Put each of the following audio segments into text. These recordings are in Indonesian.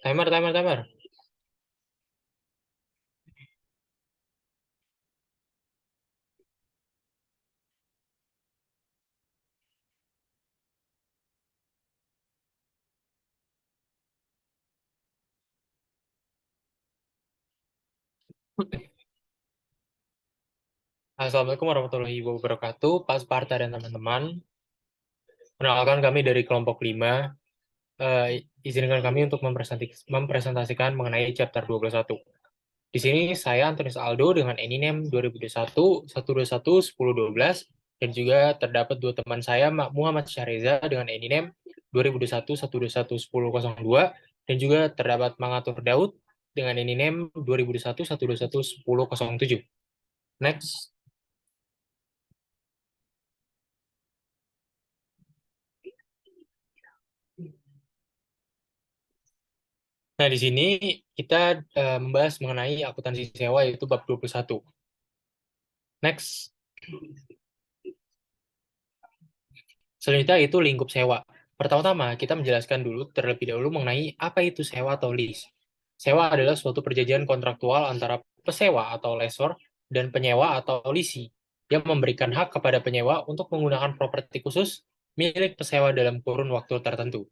Timer. Assalamualaikum warahmatullahi wabarakatuh. Pak Sparta dan teman-teman. Perkenalkan kami dari kelompok 5. Izinkan kami untuk mempresentasikan mengenai chapter 21. Di sini saya Antonius Aldo dengan NINEM 2021 121 1012 dan juga terdapat dua teman saya Muhammad Syahriza dengan NINEM 2021 121 1002 dan juga terdapat Mangatur Daud dengan NINEM 2021 121 1007. Next. Nah, di sini kita membahas mengenai akuntansi sewa yaitu bab 21. Next. Selanjutnya itu lingkup sewa. Pertama-tama, kita menjelaskan dulu terlebih dahulu mengenai apa itu sewa atau lease. Sewa adalah suatu perjanjian kontraktual antara pesewa atau lessor dan penyewa atau lisi yang memberikan hak kepada penyewa untuk menggunakan properti khusus milik pesewa dalam kurun waktu tertentu.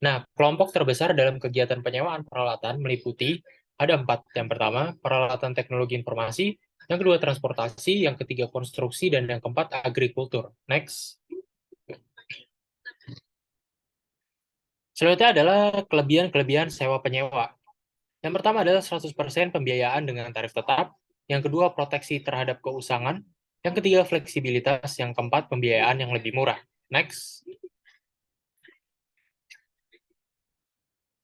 Nah, kelompok terbesar dalam kegiatan penyewaan peralatan meliputi ada 4. Yang pertama, peralatan teknologi informasi. Yang kedua, transportasi. Yang ketiga, konstruksi. Dan yang keempat, agrikultur. Next. Selanjutnya adalah kelebihan-kelebihan sewa penyewa. Yang pertama adalah 100% pembiayaan dengan tarif tetap. Yang kedua, proteksi terhadap keusangan. Yang ketiga, fleksibilitas. Yang keempat, pembiayaan yang lebih murah. Next.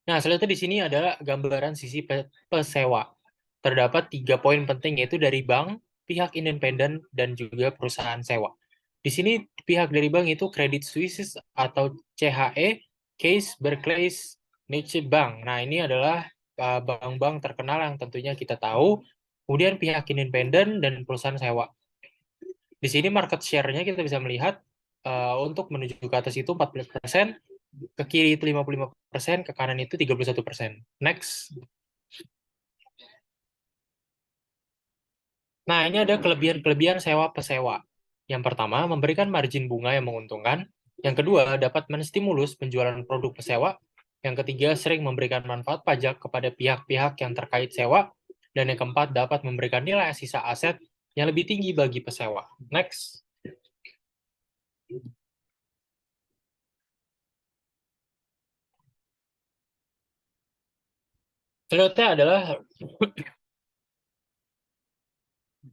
Nah, selanjutnya di sini adalah gambaran sisi pesewa. Terdapat 3 poin penting yaitu dari bank, pihak independen, dan juga perusahaan sewa. Di sini pihak dari bank itu Credit Suisse atau CHE, Case Barclays, Deutsche Bank. Nah, ini adalah bank-bank terkenal yang tentunya kita tahu. Kemudian pihak independen dan perusahaan sewa. Di sini market share-nya kita bisa melihat untuk menuju ke atas itu 40%, ke kiri itu 55%, ke kanan itu 31%. Next. Nah, ini ada kelebihan-kelebihan sewa pesewa. Yang pertama, memberikan margin bunga yang menguntungkan. Yang kedua, dapat menstimulus penjualan produk pesewa. Yang ketiga, sering memberikan manfaat pajak kepada pihak-pihak yang terkait sewa. Dan yang keempat, dapat memberikan nilai sisa aset yang lebih tinggi bagi pesewa. Next. Selanjutnya adalah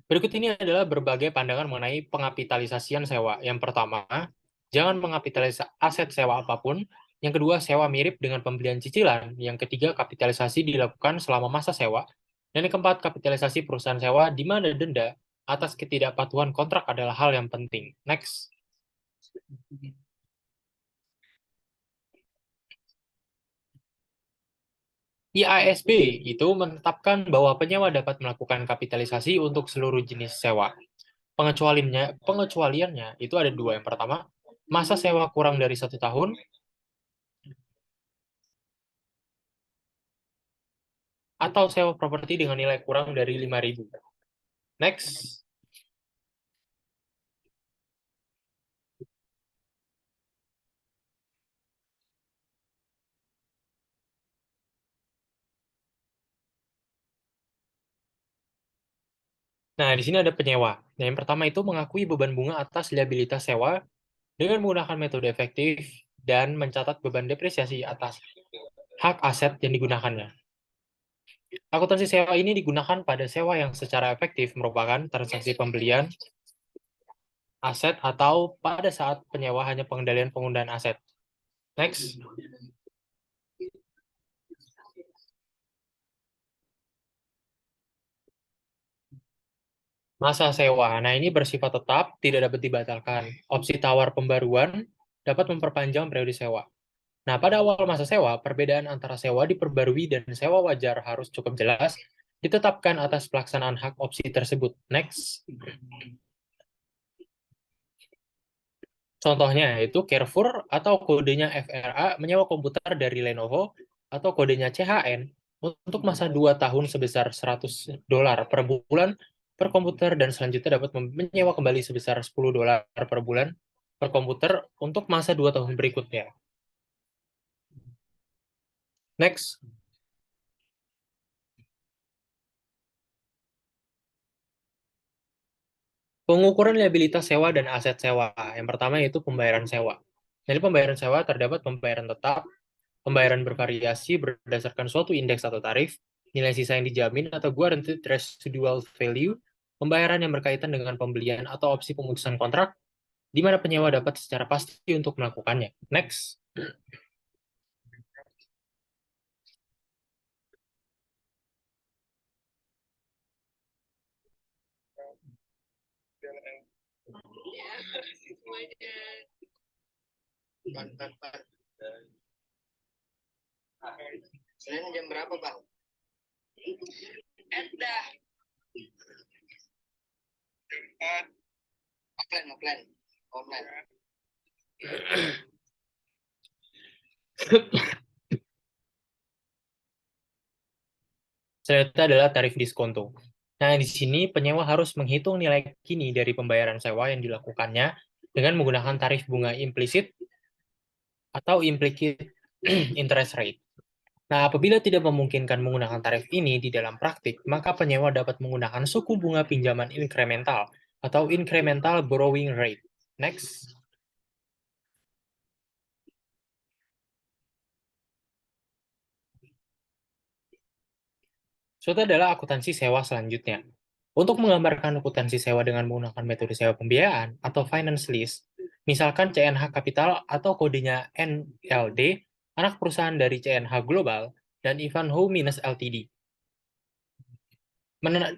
berikut ini adalah berbagai pandangan mengenai pengapitalisasian sewa. Yang pertama, jangan mengapitalisasi aset sewa apapun. Yang kedua, sewa mirip dengan pembelian cicilan. Yang ketiga, kapitalisasi dilakukan selama masa sewa. Dan yang keempat, kapitalisasi perusahaan sewa di mana denda atas ketidakpatuhan kontrak adalah hal yang penting. Next. IASB itu menetapkan bahwa penyewa dapat melakukan kapitalisasi untuk seluruh jenis sewa. Pengecualiannya itu ada dua. Yang pertama, masa sewa kurang dari 1 tahun, atau sewa properti dengan nilai kurang dari 5.000. Next. Nah, di sini ada penyewa. Nah, yang pertama itu mengakui beban bunga atas liabilitas sewa dengan menggunakan metode efektif dan mencatat beban depresiasi atas hak aset yang digunakannya. Akuntansi sewa ini digunakan pada sewa yang secara efektif merupakan transaksi pembelian aset atau pada saat penyewa hanya pengendalian penggunaan aset. Next. Masa sewa. Nah, ini bersifat tetap, tidak dapat dibatalkan. Opsi tawar pembaruan dapat memperpanjang periode sewa. Nah, pada awal masa sewa, perbedaan antara sewa diperbarui dan sewa wajar harus cukup jelas ditetapkan atas pelaksanaan hak opsi tersebut. Next. Contohnya yaitu Carrefour atau kodenya FRA menyewa komputer dari Lenovo atau kodenya CHN untuk masa 2 tahun sebesar $100 per bulan per komputer dan selanjutnya dapat menyewa kembali sebesar $10 per bulan per komputer untuk masa 2 tahun berikutnya. Next. Pengukuran liabilitas sewa dan aset sewa. Yang pertama yaitu pembayaran sewa. Jadi pembayaran sewa terdapat pembayaran tetap, pembayaran bervariasi berdasarkan suatu indeks atau tarif, nilai sisa yang dijamin atau guaranteed residual value, pembayaran yang berkaitan dengan pembelian atau opsi pemutusan kontrak, di mana penyewa dapat secara pasti untuk melakukannya. Next. Senin jam berapa, Bang? Offline. Online. Selanjutnya adalah tarif diskonto. Nah, di sini penyewa harus menghitung nilai kini dari pembayaran sewa yang dilakukannya dengan menggunakan tarif bunga implisit atau implicit interest rate. Nah, apabila tidak memungkinkan menggunakan tarif ini di dalam praktik, maka penyewa dapat menggunakan suku bunga pinjaman incremental atau incremental borrowing rate. Next. Suatu adalah akuntansi sewa selanjutnya. Untuk menggambarkan akuntansi sewa dengan menggunakan metode sewa pembiayaan atau finance lease, misalkan CNH Capital atau kodenya NLD, anak perusahaan dari CNH Global, dan Ivanhoe Mines Ltd.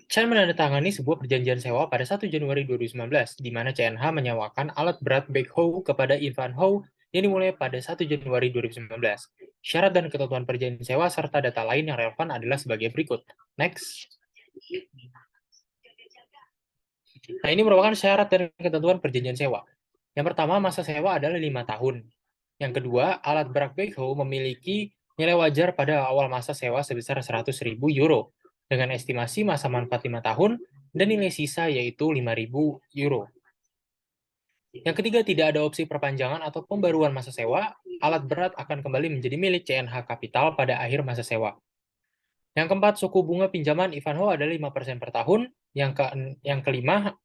Saya menandatangani sebuah perjanjian sewa pada 1 Januari 2019, di mana CNH menyewakan alat berat backhoe kepada Ivanhoe yang dimulai pada 1 Januari 2019. Syarat dan ketentuan perjanjian sewa serta data lain yang relevan adalah sebagai berikut. Next. Nah, ini merupakan syarat dan ketentuan perjanjian sewa. Yang pertama, masa sewa adalah 5 tahun. Yang kedua, alat berat backhoe memiliki nilai wajar pada awal masa sewa sebesar 100.000 euro, dengan estimasi masa manfaat 5 tahun, dan nilai sisa yaitu 5.000 euro. Yang ketiga, tidak ada opsi perpanjangan atau pembaruan masa sewa, alat berat akan kembali menjadi milik CNH Capital pada akhir masa sewa. Yang keempat, suku bunga pinjaman Ivanhoe adalah 5% per tahun. Yang kelima,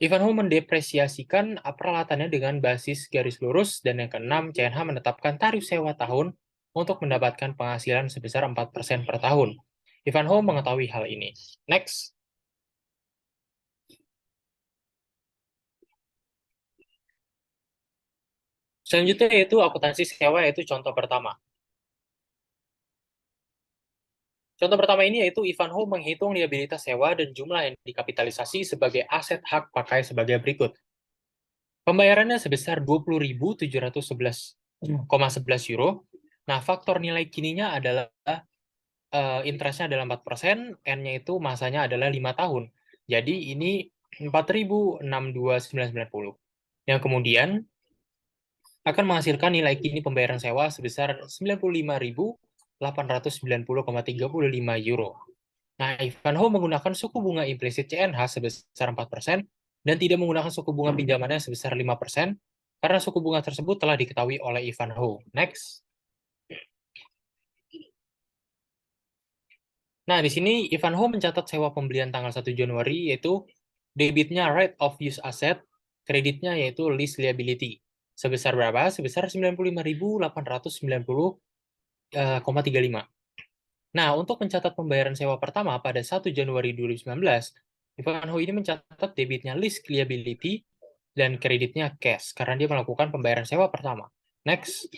Ivanhoe mendepresiasikan peralatannya dengan basis garis lurus, dan yang keenam, CNH menetapkan tarif sewa tahun untuk mendapatkan penghasilan sebesar 4% per tahun. Ivanhoe mengetahui hal ini. Next. Selanjutnya yaitu akuntansi sewa, yaitu contoh pertama. Contoh pertama ini yaitu Ivanhoe menghitung liabilitas sewa dan jumlah yang dikapitalisasi sebagai aset hak pakai sebagai berikut. Pembayarannya sebesar 20.711,11 euro. Nah, faktor nilai kininya adalah interestnya adalah 4%, N-nya itu masanya adalah 5 tahun. Jadi ini 4.062.990. Yang kemudian akan menghasilkan nilai kini pembayaran sewa sebesar 95.890,35 euro. Nah, Ivanhoe menggunakan suku bunga implisit CNH sebesar 4% dan tidak menggunakan suku bunga pinjamannya sebesar 5% karena suku bunga tersebut telah diketahui oleh Ivanhoe. Next. Nah, di sini Ivanhoe mencatat sewa pembelian tanggal 1 Januari yaitu debitnya right of use asset, kreditnya yaitu lease liability. Sebesar berapa? Sebesar 95.890,35. Nah, untuk mencatat pembayaran sewa pertama pada 1 Januari 2019, Ivanhoe ini mencatat debitnya lease liability dan kreditnya cash karena dia melakukan pembayaran sewa pertama. Next.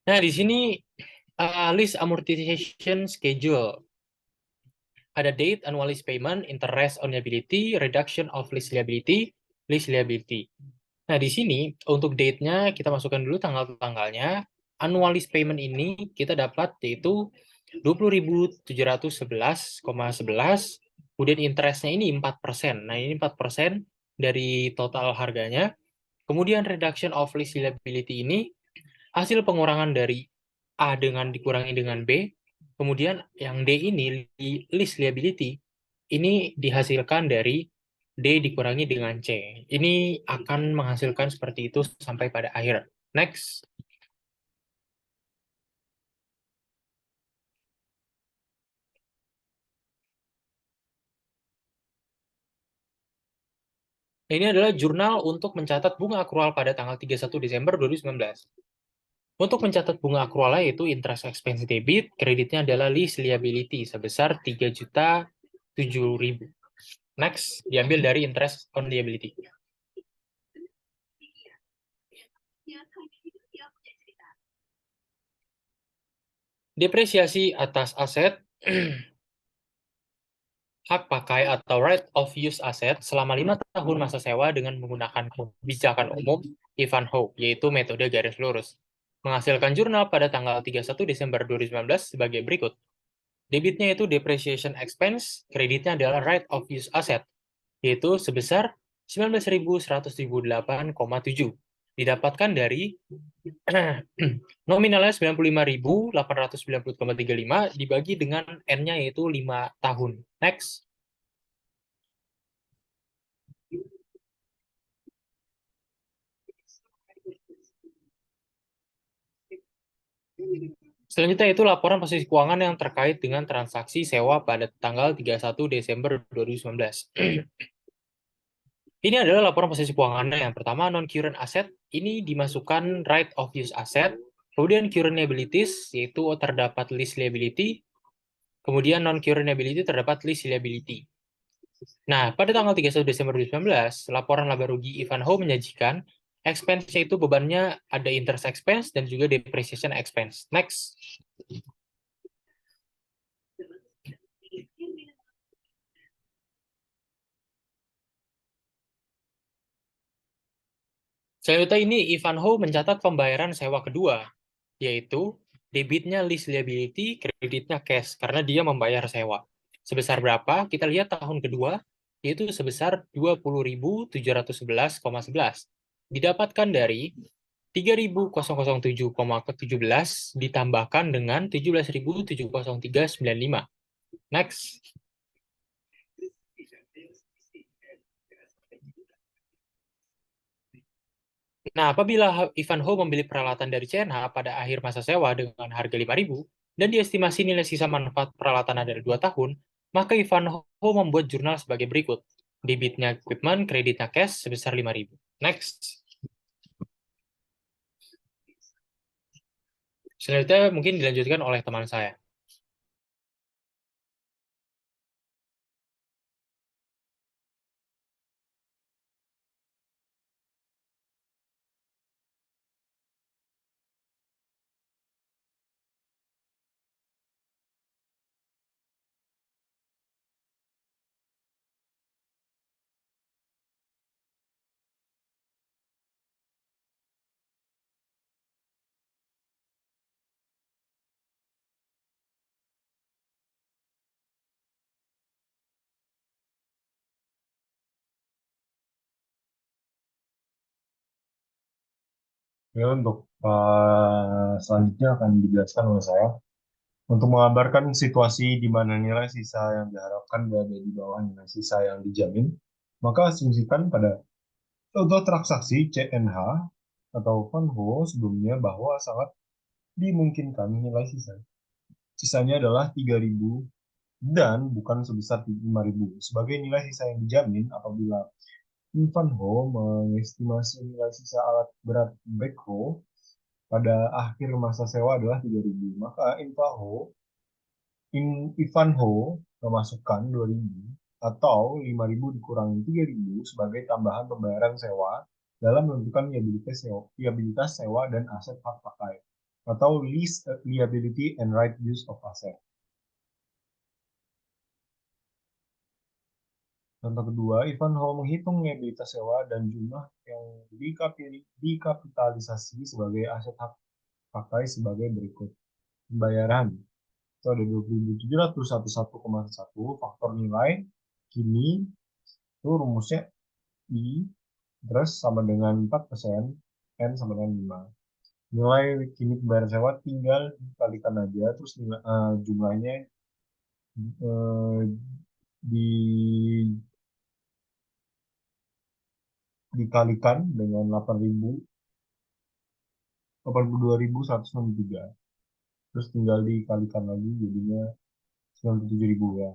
Nah, di sini list amortization schedule. Ada date, annual lease payment, interest on liability, reduction of lease liability, lease liability. Nah, di sini untuk date-nya kita masukkan dulu tanggal-tanggalnya. Annual lease payment ini kita dapat yaitu 20.711,11. Kemudian interest-nya ini 4%. Nah, ini 4% dari total harganya. Kemudian reduction of lease liability ini hasil pengurangan dari A dengan dikurangi dengan B. Kemudian yang D ini, lease liability, ini dihasilkan dari D dikurangi dengan C. Ini akan menghasilkan seperti itu sampai pada akhir. Next. Ini adalah jurnal untuk mencatat bunga akrual pada tanggal 31 Desember 2019. Untuk mencatat bunga akrualnya yaitu interest expense debit, kreditnya adalah lease liability sebesar 3.007.000. Next, diambil dari interest on liability. Depresiasi atas aset, hak pakai atau right of use aset selama 5 tahun masa sewa dengan menggunakan kebijakan umum Ivanhoe, yaitu metode garis lurus. Menghasilkan jurnal pada tanggal 31 Desember 2019 sebagai berikut. Debitnya itu depreciation expense, kreditnya adalah right of use asset, yaitu sebesar 19.178,7. Didapatkan dari nominalnya 95.890,35 dibagi dengan N-nya yaitu 5 tahun. Next. Selanjutnya itu laporan posisi keuangan yang terkait dengan transaksi sewa pada tanggal 31 Desember 2019. Ini adalah laporan posisi keuangannya. Yang pertama, non-current asset. Ini dimasukkan right of use asset. Kemudian current liabilities, yaitu terdapat lease liability. Kemudian non-current liability terdapat lease liability. Nah, pada tanggal 31 Desember 2019, laporan laba rugi Ivanhoe menyajikan expense yaitu bebannya ada interest expense dan juga depreciation expense. Next. Selanjutnya ini Ivanhoe mencatat pembayaran sewa kedua, yaitu debitnya lease liability, kreditnya cash, karena dia membayar sewa. Sebesar berapa? Kita lihat tahun kedua, yaitu sebesar 20.711,11. Didapatkan dari 3.007,17 ditambahkan dengan 17.703,95. Next. Nah, apabila Ivanhoe membeli peralatan dari CNH pada akhir masa sewa dengan harga 5.000 dan diestimasi nilai sisa manfaat peralatan adalah 2 tahun, maka Ivanhoe membuat jurnal sebagai berikut. Debitnya equipment, kreditnya cash sebesar 5.000. Next. Selanjutnya mungkin dilanjutkan oleh teman saya. Ya, untuk selanjutnya akan dijelaskan oleh saya. Untuk mengabarkan situasi di mana nilai sisa yang diharapkan berada di bawah nilai sisa yang dijamin, maka asumsikan pada contoh transaksi CNH atau Vanho sebelumnya bahwa sangat dimungkinkan nilai sisanya adalah 3.000 dan bukan sebesar 5.000 sebagai nilai sisa yang dijamin apabila Ivanhoe mengestimasi nilai sisa alat berat backhoe pada akhir masa sewa adalah 3.000. Maka Ivanhoe memasukkan 2.000 atau 5.000 dikurangi 3.000 sebagai tambahan pembayaran sewa dalam menentukan liabilitas sewa dan aset hak pakai atau lease liability and right use of asset. Contoh kedua, Ivanhoe menghitung liabilitas sewa dan jumlah yang dikapitalisasi sebagai aset hak pakai sebagai berikut. Pembayaran itu ada 20.711,1 faktor nilai. Kini itu rumusnya I Terus sama dengan 4%, N sama dengan 5. Nilai kini pembayaran sewa tinggal dikalikan aja, terus jumlahnya eh, di, dikalikan dengan 82.163. Terus tinggal dikalikan lagi jadinya 97.000 ya.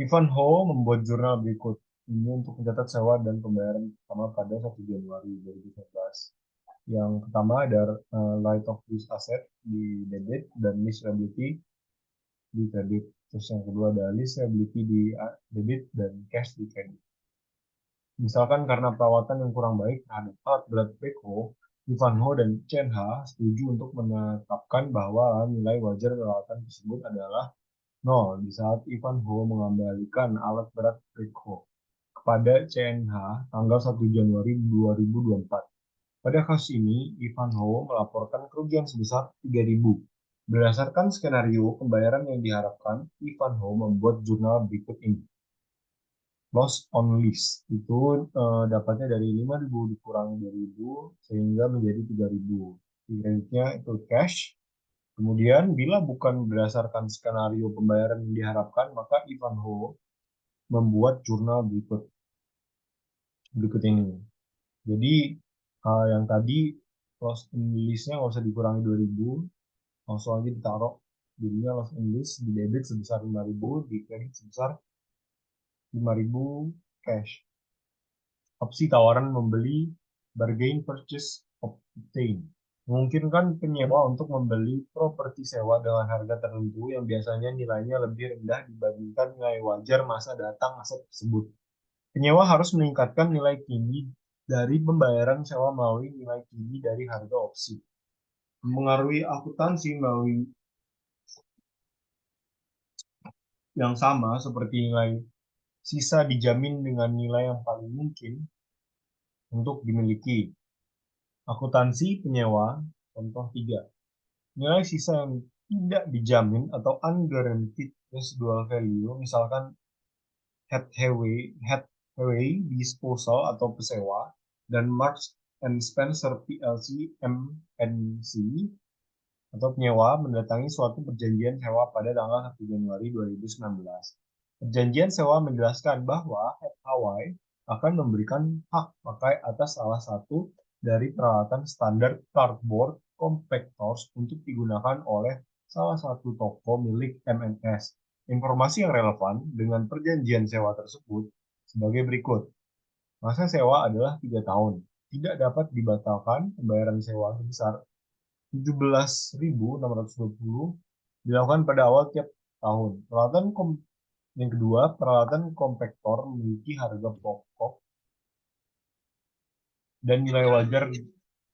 Ivanhoe membuat jurnal berikut ini untuk mencatat sewa dan pembayaran pertama pada 1 Januari 2019. Yang pertama ada right of use asset di debit dan lease liability di kredit. Terus yang kedua ada lease liability di debit dan cash di kredit. Misalkan karena perawatan yang kurang baik terhadap alat berat backhoe, Ivanhoe dan CNH setuju untuk menetapkan bahwa nilai wajar perawatan tersebut adalah nol di saat Ivanhoe mengembalikan alat berat backhoe kepada CNH tanggal 1 Januari 2024. Pada kasus ini, Ivanhoe melaporkan kerugian sebesar 3.000. Berdasarkan skenario pembayaran yang diharapkan, Ivanhoe membuat jurnal berikut ini. Loss on lease itu dapatnya dari 5.000 dikurangi 2.000 sehingga menjadi 3.000. Kreditnya itu cash. Kemudian bila bukan berdasarkan skenario pembayaran yang diharapkan, maka Ivanhoe membuat jurnal berikut ini. Jadi yang tadi loss in lease-nya nggak usah dikurangi 2.000, langsung aja ditaruh. Jadinya loss in lease di debit sebesar 5.000, di kredit sebesar 5.000 cash. Opsi tawaran membeli bargain purchase obtain memungkinkan penyewa untuk membeli properti sewa dengan harga tertentu yang biasanya nilainya lebih rendah dibandingkan nilai wajar masa datang aset tersebut. Penyewa harus meningkatkan nilai kini dari pembayaran sewa melalui nilai kini dari harga opsi. Mengaruhi akuntansi melalui yang sama seperti nilai sisa dijamin dengan nilai yang paling mungkin untuk dimiliki. Akuntansi penyewa, contoh 3. Nilai sisa yang tidak dijamin atau unguaranteed residual value, misalkan Hathaway Disposal atau Pesewa, dan Marks and Spencer PLC MNC atau penyewa mendatangi suatu perjanjian sewa pada tanggal 1 Januari 2019. Perjanjian sewa menjelaskan bahwa Hathaway akan memberikan hak pakai atas salah satu dari peralatan standar cardboard compactors untuk digunakan oleh salah satu toko milik MNS. Informasi yang relevan dengan perjanjian sewa tersebut sebagai berikut. Masa sewa adalah 3 tahun. Tidak dapat dibatalkan pembayaran sewa sebesar 17.620 dilakukan pada awal tiap tahun. Yang kedua, peralatan kompaktor memiliki harga pokok dan nilai wajar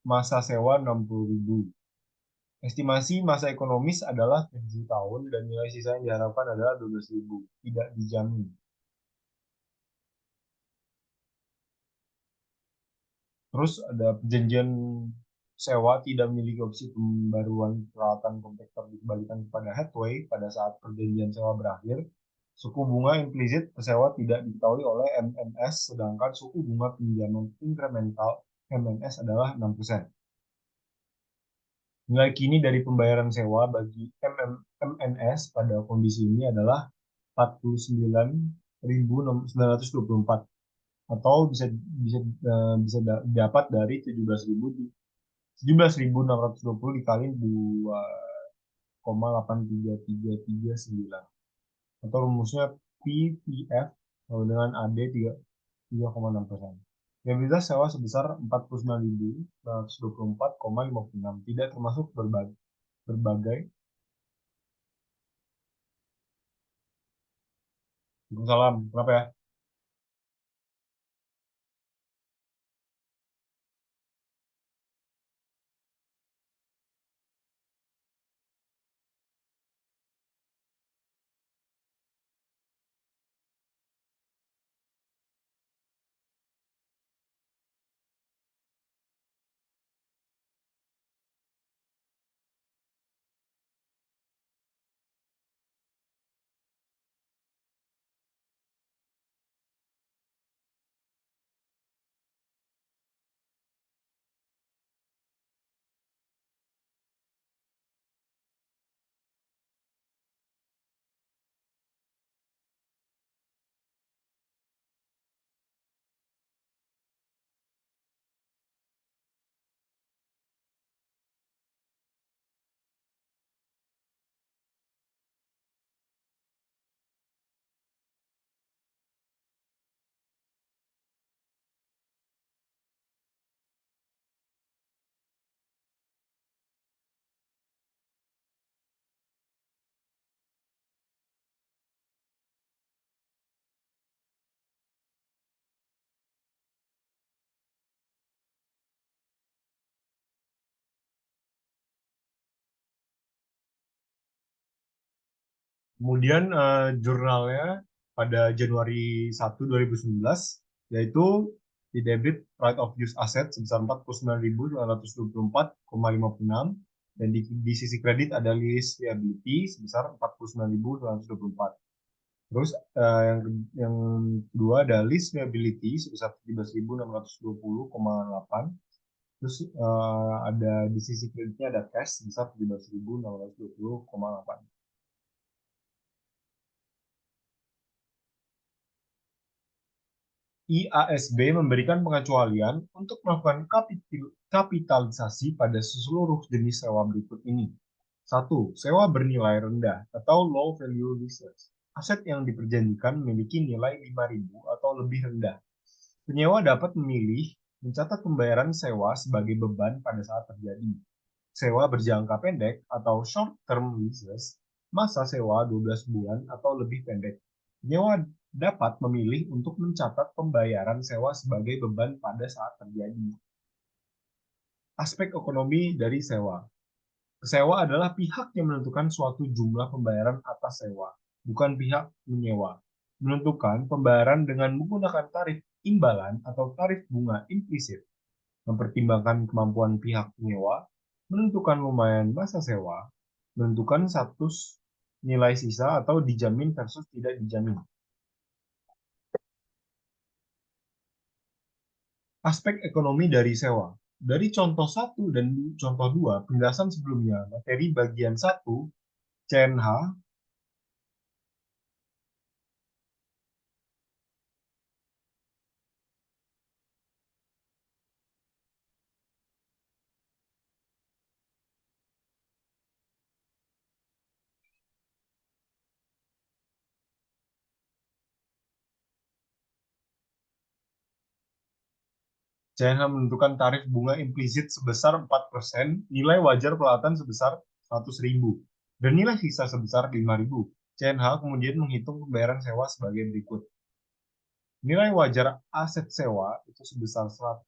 masa sewa 60.000. Estimasi masa ekonomis adalah 7 tahun dan nilai sisa yang diharapkan adalah 12.000. Tidak dijamin. Terus ada perjanjian sewa tidak memiliki opsi pembaruan peralatan kompaktor dikembalikan kepada Hathaway pada saat perjanjian sewa berakhir. Suku bunga implisit pesewa tidak diketahui oleh MNS, sedangkan suku bunga pinjaman incremental MNS adalah 6%. Nilai kini dari pembayaran sewa bagi MNS pada kondisi ini adalah 49.924 atau bisa bisa bisa dapat dari 17.620 dikali 2,83339 atau rumusnya PPF dengan AD 3,6%. Liabilitas sewa sebesar 49.924,56 tidak termasuk berbagai. Salam, kenapa ya? Kemudian jurnalnya pada Januari 1, 2019, yaitu di debit right of use asset sebesar 49.924,56, dan di sisi kredit ada list liability sebesar 49.924. Terus yang kedua ada list liability sebesar 17.620,8. Terus ada di sisi kreditnya ada cash sebesar 17.620,8. IASB memberikan pengecualian untuk melakukan kapitalisasi pada seluruh jenis sewa berikut ini. 1. Sewa bernilai rendah atau low value leases. Aset yang diperjanjikan memiliki nilai 5.000 atau lebih rendah. Penyewa dapat memilih mencatat pembayaran sewa sebagai beban pada saat terjadi. Sewa berjangka pendek atau short term leases, masa sewa 12 bulan atau lebih pendek. Penyewa dapat memilih untuk mencatat pembayaran sewa sebagai beban pada saat terjadi. Aspek ekonomi dari sewa. Sewa adalah pihak yang menentukan suatu jumlah pembayaran atas sewa, bukan pihak menyewa. Menentukan pembayaran dengan menggunakan tarif imbalan atau tarif bunga implisit, mempertimbangkan kemampuan pihak penyewa, menentukan lumayan masa sewa, menentukan status nilai sisa atau dijamin versus tidak dijamin. Aspek ekonomi dari sewa. Dari contoh 1 dan contoh 2 penjelasan sebelumnya, materi bagian 1, CNH, CNH menentukan tarif bunga implisit sebesar 4%, nilai wajar pelatan sebesar 100.000, dan nilai sisa sebesar 5.000. CNH kemudian menghitung pembayaran sewa sebagai berikut. Nilai wajar aset sewa itu sebesar 100.000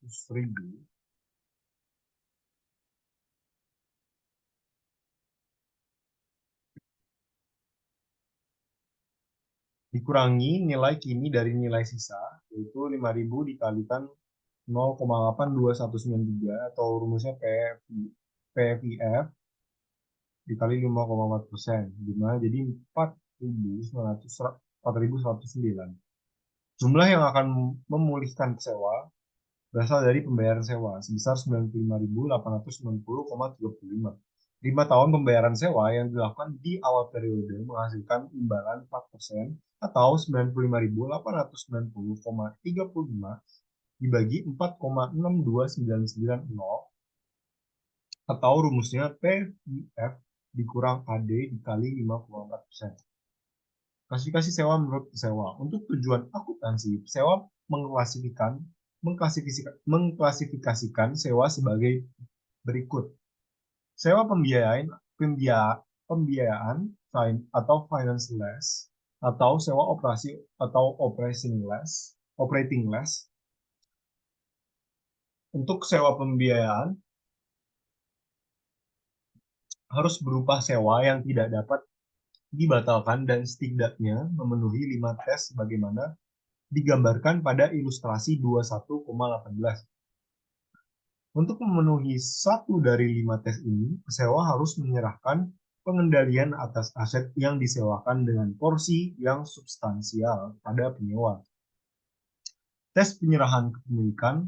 dikurangi nilai kini dari nilai sisa, yaitu 5.000 dikalikan 0,82193 atau rumusnya PFIF dikali 5,4%, dimana jadi 4.109. Jumlah yang akan memulihkan sewa berasal dari pembayaran sewa sebesar 95.890,35. 5 tahun pembayaran sewa yang dilakukan di awal periode menghasilkan imbalan 4% atau 95.890,35 dibagi 4,62990, atau rumusnya PIF dikurang AD dikali 5,4%. Klasifikasi sewa menurut pesewa. Untuk tujuan akuntansi, pesewa mengklasifikasikan sewa sebagai berikut. Sewa pembiayaan atau finance lease, atau sewa operasi atau operating lease. Untuk sewa pembiayaan harus berupa sewa yang tidak dapat dibatalkan dan setidaknya memenuhi 5 tes sebagaimana digambarkan pada ilustrasi 21,18. Untuk memenuhi satu dari 5 tes ini, pesewa harus menyerahkan pengendalian atas aset yang disewakan dengan porsi yang substansial pada penyewa. Tes penyerahan kepemilikan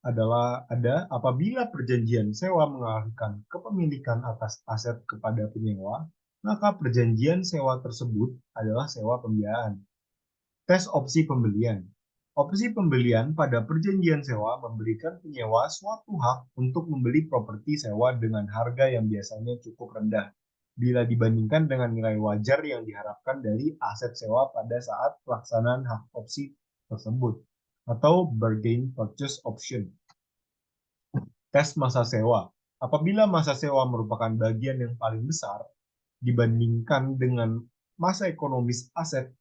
adalah ada apabila perjanjian sewa mengalihkan kepemilikan atas aset kepada penyewa, maka perjanjian sewa tersebut adalah sewa pembiayaan. Tes opsi pembelian. Opsi pembelian pada perjanjian sewa memberikan penyewa suatu hak untuk membeli properti sewa dengan harga yang biasanya cukup rendah bila dibandingkan dengan nilai wajar yang diharapkan dari aset sewa pada saat pelaksanaan hak opsi tersebut, atau bargain purchase option. Tes masa sewa. Apabila masa sewa merupakan bagian yang paling besar dibandingkan dengan masa ekonomis aset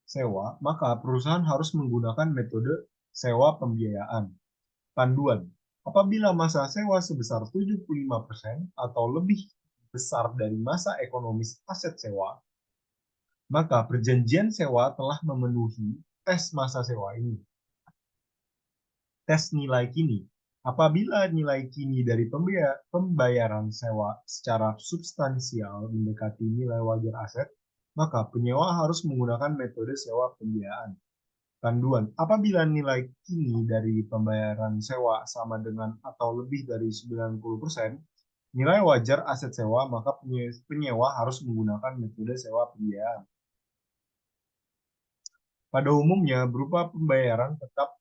sewa, maka perusahaan harus menggunakan metode sewa pembiayaan. Panduan. Apabila masa sewa sebesar 75% atau lebih besar dari masa ekonomis aset sewa, maka perjanjian sewa telah memenuhi tes masa sewa ini. Tes nilai kini. Apabila nilai kini dari pembayaran sewa secara substansial mendekati nilai wajar aset, maka penyewa harus menggunakan metode sewa pembiayaan. Panduan, apabila nilai kini dari pembayaran sewa sama dengan atau lebih dari 90%, nilai wajar aset sewa, maka penyewa harus menggunakan metode sewa pembiayaan. Pada umumnya berupa pembayaran tetap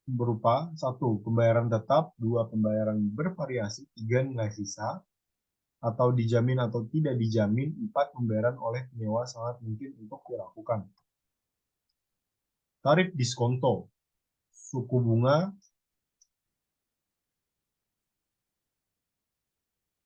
berupa 1. Pembayaran tetap, 2. Pembayaran bervariasi, 3. Nilai sisa, atau dijamin atau tidak dijamin, 4. Pembayaran oleh penyewa sangat mungkin untuk dilakukan. Tarif diskonto, suku bunga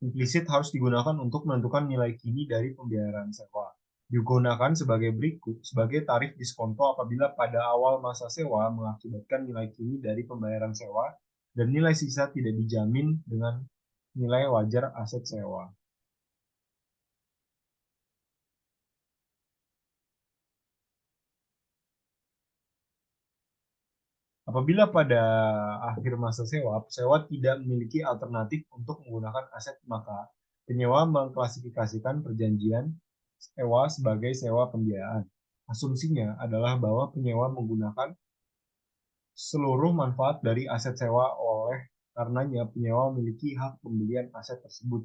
implisit harus digunakan untuk menentukan nilai kini dari pembayaran sewa. Digunakan sebagai berikut, sebagai tarif diskonto apabila pada awal masa sewa mengakibatkan nilai kini dari pembayaran sewa dan nilai sisa tidak dijamin dengan nilai wajar aset sewa. Apabila pada akhir masa sewa, pesewa tidak memiliki alternatif untuk menggunakan aset, maka penyewa mengklasifikasikan perjanjian sewa sebagai sewa pembiayaan. Asumsinya adalah bahwa penyewa menggunakan seluruh manfaat dari aset sewa oleh karenanya penyewa memiliki hak pembelian aset tersebut.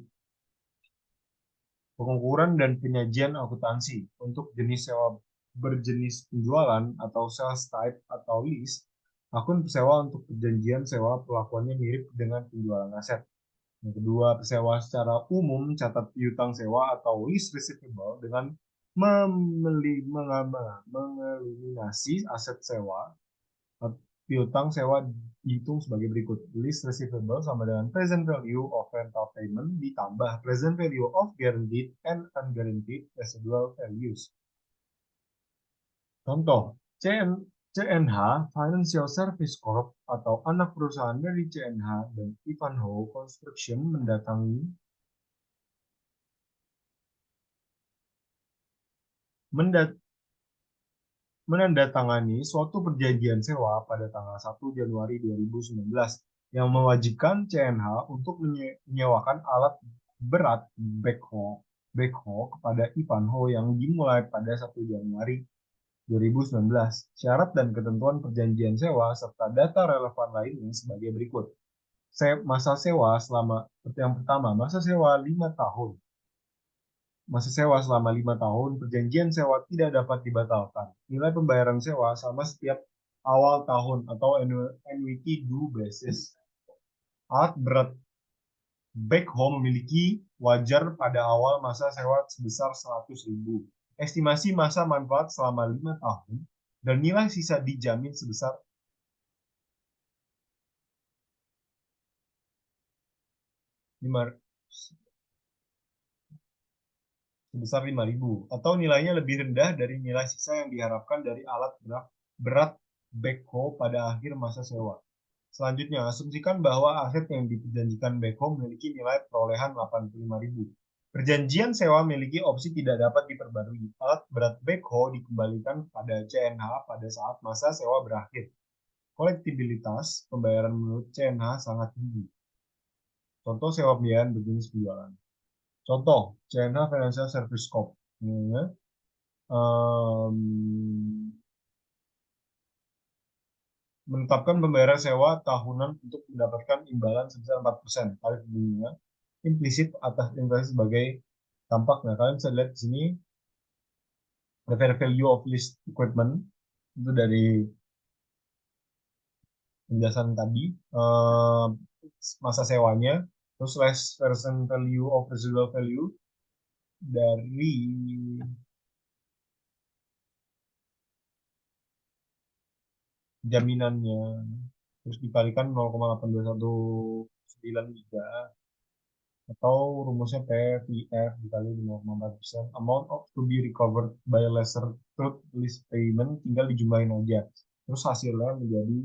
Pengukuran dan penyajian akuntansi untuk jenis sewa berjenis penjualan atau sales type atau lease, akun pesewa untuk perjanjian sewa perlakuannya mirip dengan penjualan aset. Yang kedua, pesewa secara umum catat piutang sewa atau lease receivable dengan mengeliminasi aset sewa. Piutang sewa dihitung sebagai berikut. Lease receivable sama dengan present value of rental payment ditambah present value of guaranteed and unguaranteed residual values. Contoh, CNH Financial Service Corp atau anak perusahaan dari CNH dan Ivanhoe Construction menandatangani suatu perjanjian sewa pada tanggal 1 Januari 2019 yang mewajibkan CNH untuk menyewakan alat berat backhoe kepada Ivanhoe yang dimulai pada 1 Januari 2019. Syarat dan ketentuan perjanjian sewa serta data relevan lainnya sebagai berikut. Masa sewa yang pertama, masa sewa 5 tahun. Masa sewa selama 5 tahun, perjanjian sewa tidak dapat dibatalkan. Nilai pembayaran sewa sama setiap awal tahun atau annuity due basis. Alat berat backhoe memiliki wajar pada awal masa sewa sebesar 100.000. Estimasi masa manfaat selama 5 tahun dan nilai sisa dijamin sebesar 5.000 atau nilainya lebih rendah dari nilai sisa yang diharapkan dari alat berat backhoe pada akhir masa sewa. Selanjutnya, asumsikan bahwa aset yang diperjanjikan backhoe memiliki nilai perolehan 85.000. Perjanjian sewa memiliki opsi tidak dapat diperbarui. Alat berat backhoe dikembalikan pada CNH pada saat masa sewa berakhir. Kolektibilitas pembayaran menurut CNH sangat tinggi. Contoh sewa pembiayaan berjenis penjualan. Contoh, CNH Financial Service Corp. Menetapkan pembayaran sewa tahunan untuk mendapatkan imbalan sebesar 4%. Tarif bunga implisit atas investasi sebagai tampak. Nah, kalian bisa lihat di sini the fair value of leased equipment itu dari penjelasan tadi, masa sewanya, terus less present value of residual value dari jaminannya, terus dikalikan 0,8219 atau rumusnya PVF dikali 5,4%. Amount of to be recovered by lesser truth lease payment tinggal dijumlahin aja. Terus hasilnya menjadi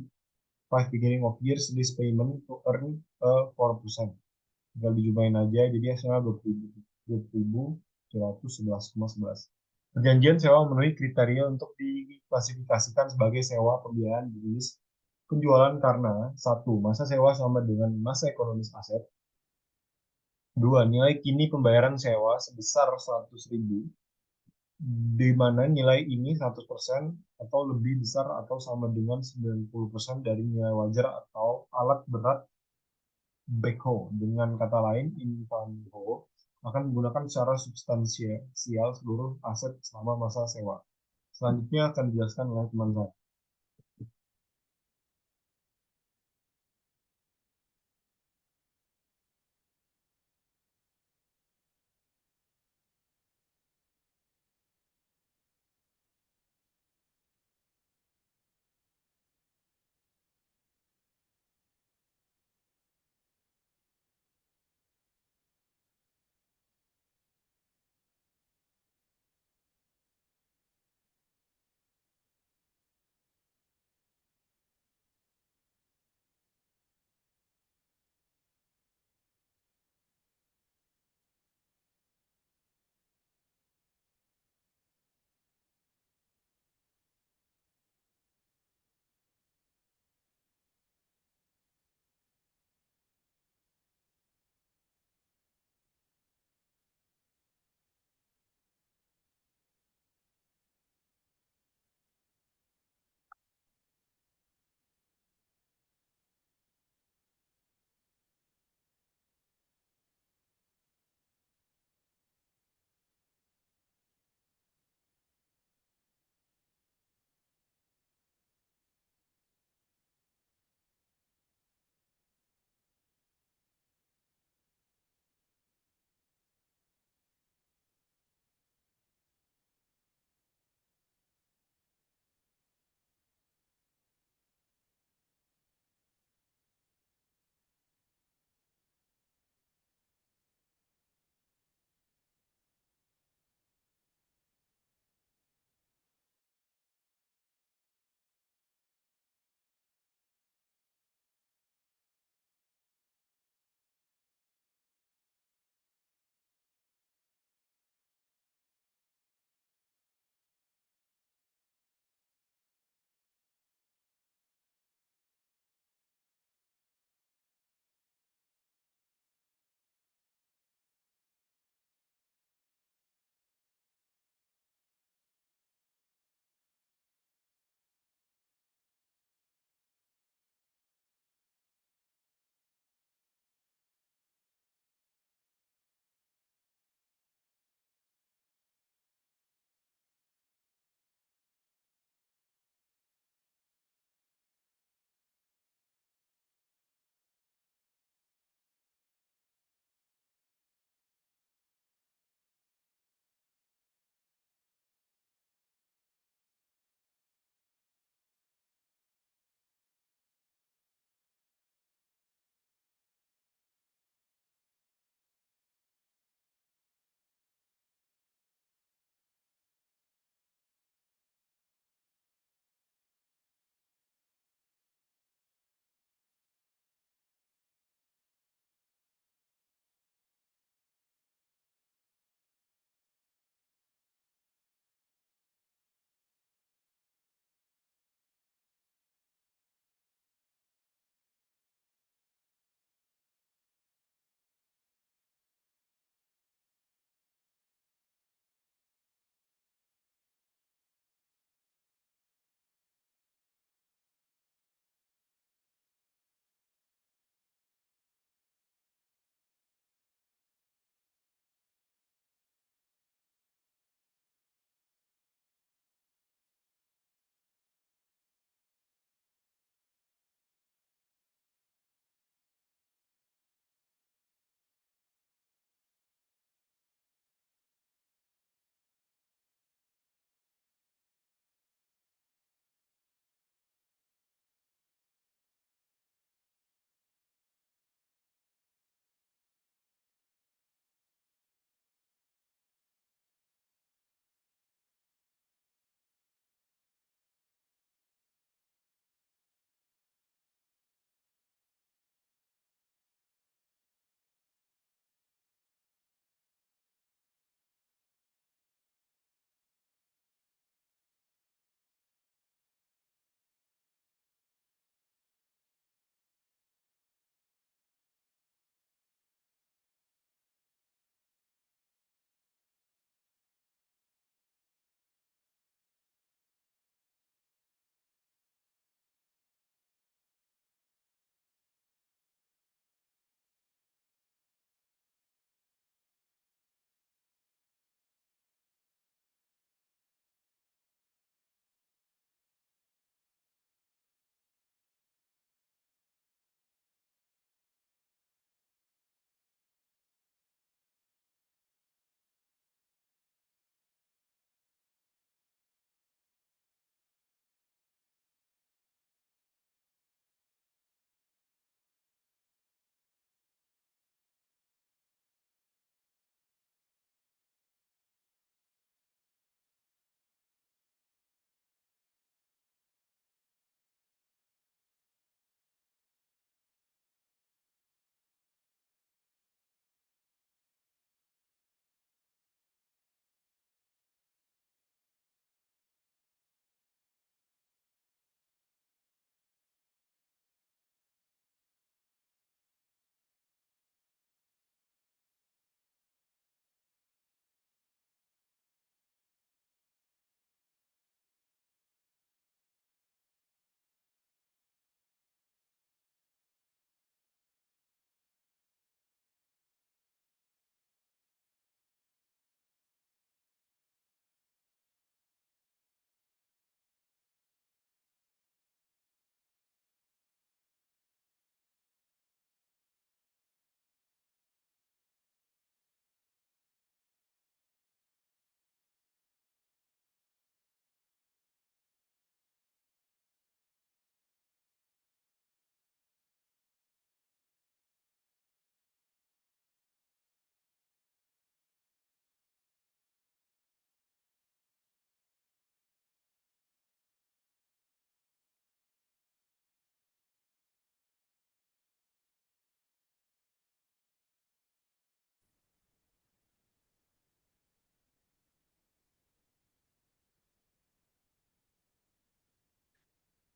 5 beginning of years lease payment to earn 4%. Tinggal dijumlahin aja, jadi hasilnya 20.711,11. Perjanjian sewa memenuhi kriteria untuk diklasifikasikan sebagai sewa pembiayaan jenis penjualan karena satu, masa sewa sama dengan masa ekonomis aset. Dua, nilai kini pembayaran sewa sebesar 100.000, di mana nilai ini 100% atau lebih besar atau sama dengan 90% dari nilai wajar atau alat berat backhoe. Dengan kata lain, Invanho akan menggunakan secara substansial seluruh aset selama masa sewa. Selanjutnya akan dijelaskan oleh teman saya.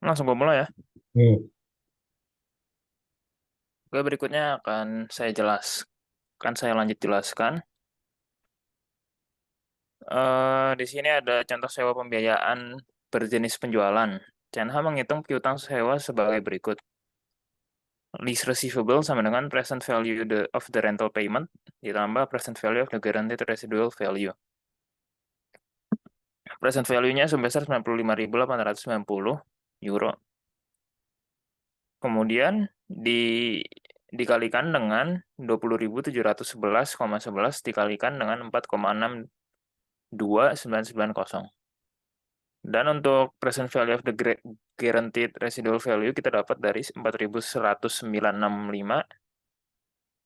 Langsung gue mulai ya. Hmm. Oke, berikutnya akan saya jelaskan, saya lanjut jelaskan. Di sini ada contoh sewa pembiayaan berjenis penjualan. CNH menghitung piutang sewa sebagai berikut. Lease receivable sama dengan present value of the rental payment ditambah present value of the guaranteed residual value. Present value-nya sebesar 95.890 euro. Kemudian dikalikan dengan 20.711,11 dikalikan dengan 4,62990. Dan untuk present value of the guaranteed residual value kita dapat dari 4.109,65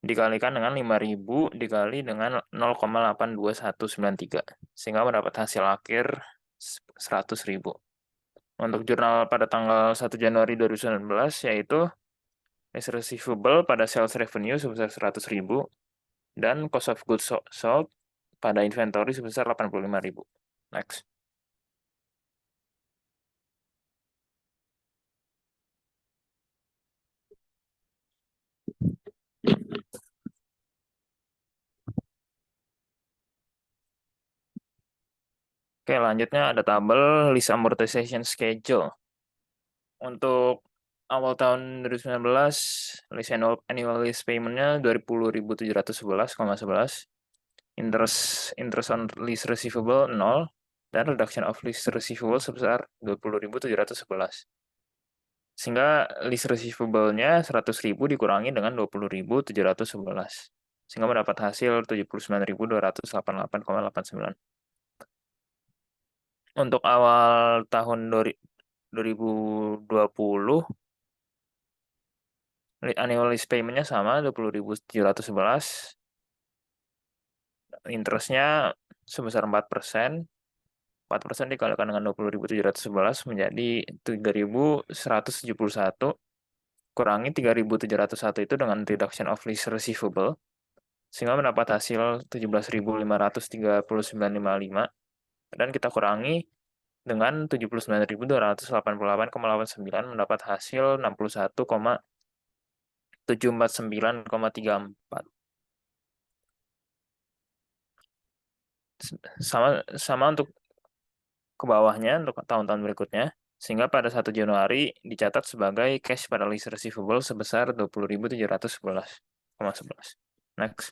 dikalikan dengan 5.000 dikali dengan 0,82193 sehingga mendapat hasil akhir 100.000. Untuk jurnal pada tanggal 1 Januari 2019 yaitu lease receivable pada sales revenue sebesar 100.000 dan cost of goods sold pada inventory sebesar 85.000. Next. Oke, lanjutnya ada tabel lease amortization schedule. Untuk awal tahun 2019, lease annual lease payment-nya 20.711,11. Interest on lease receivable 0 dan reduction of lease receivable sebesar 20.711. Sehingga lease receivable-nya 100.000 dikurangi dengan 20.711. Sehingga mendapat hasil 79.288,89. Untuk awal tahun 2020, annual lease payment-nya sama 20.711. Interest-nya sebesar 4%. 4% dikalikan dengan 20.711 menjadi 3.171. Kurangi 3.701 itu dengan reduction of lease receivable. Sehingga mendapat hasil 17.539,55. Dan kita kurangi dengan 79.288,89 mendapat hasil 61,749,34. Sama sama untuk ke bawahnya untuk tahun-tahun berikutnya, sehingga pada 1 Januari dicatat sebagai cash pada lease receivable sebesar 20.711,11. Next.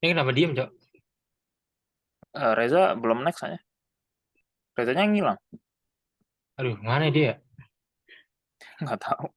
Ini kenapa diem, Cok? Reza belum next aja. Rezanya ngilang. Aduh, mana dia? Nggak tahu.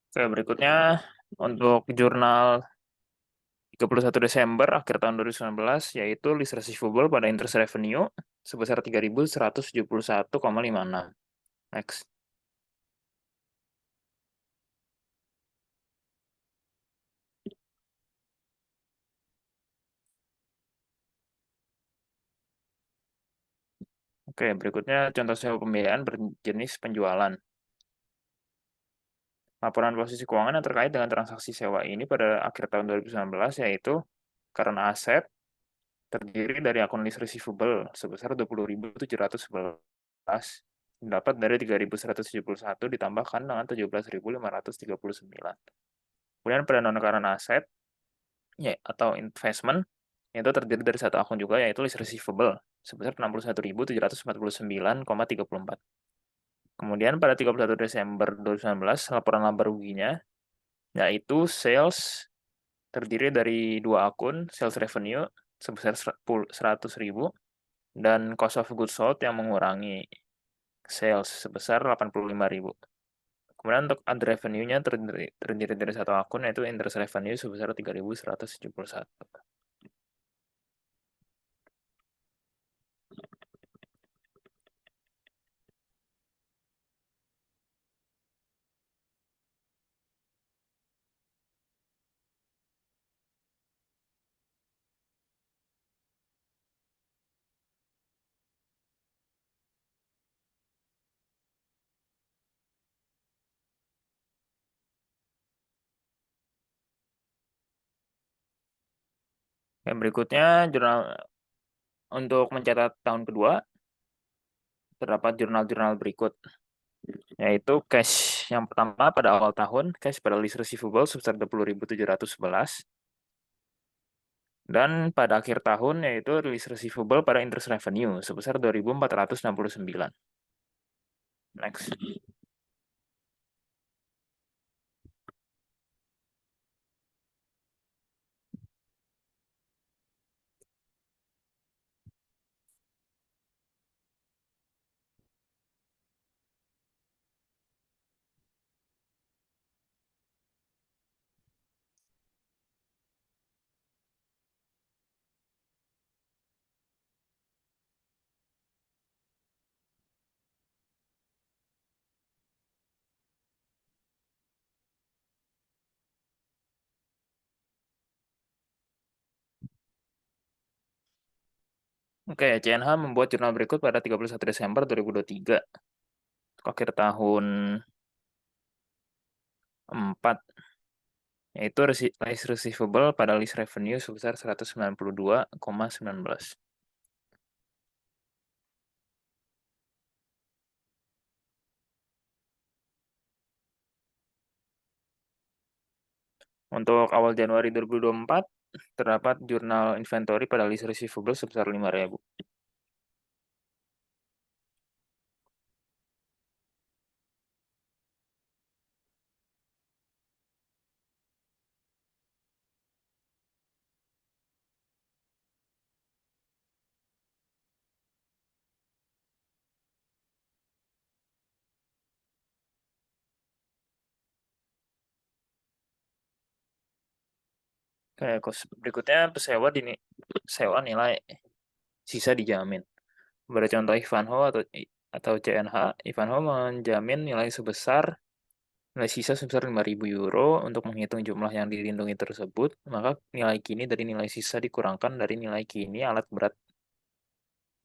Oke, berikutnya untuk jurnal 31 Desember akhir tahun 2019 yaitu list receivable pada interest revenue sebesar 3.171,56. Next. Oke, berikutnya contoh sewa pembiayaan berjenis penjualan. Laporan posisi keuangan yang terkait dengan transaksi sewa ini pada akhir tahun 2019 yaitu karena aset terdiri dari akun list receivable sebesar 20.711 dapat dari 3.171 ditambahkan dengan 17.539. Kemudian pada non current aset ya, atau investment itu terdiri dari satu akun juga yaitu list receivable sebesar 61.749,34. Kemudian pada 31 Desember 2019 laporan laba ruginya yaitu sales terdiri dari dua akun, sales revenue sebesar 100.000 dan cost of goods sold yang mengurangi sales sebesar 85.000. Kemudian untuk ad revenue-nya terdiri dari satu akun yaitu interest revenue sebesar 3.171. Yang berikutnya jurnal untuk mencatat tahun kedua terdapat jurnal-jurnal berikut yaitu cash yang pertama pada awal tahun cash pada list receivable sebesar 20.711 dan pada akhir tahun yaitu list receivable pada interest revenue sebesar 2.469. Next. Oke, CNH membuat jurnal berikut pada 31 Desember 2023. Akhir tahun 4 yaitu list receivable pada list revenue sebesar 192,19. Untuk awal Januari 2024 terdapat jurnal inventory pada list receivable sebesar 5.000. Oke, berikutnya sewa nilai sisa dijamin. Pada contoh Ivanhoe atau CNH, Ivanhoe menjamin nilai sisa sebesar 5.000 euro untuk menghitung jumlah yang dilindungi tersebut, maka nilai kini dari nilai sisa dikurangkan dari nilai kini alat berat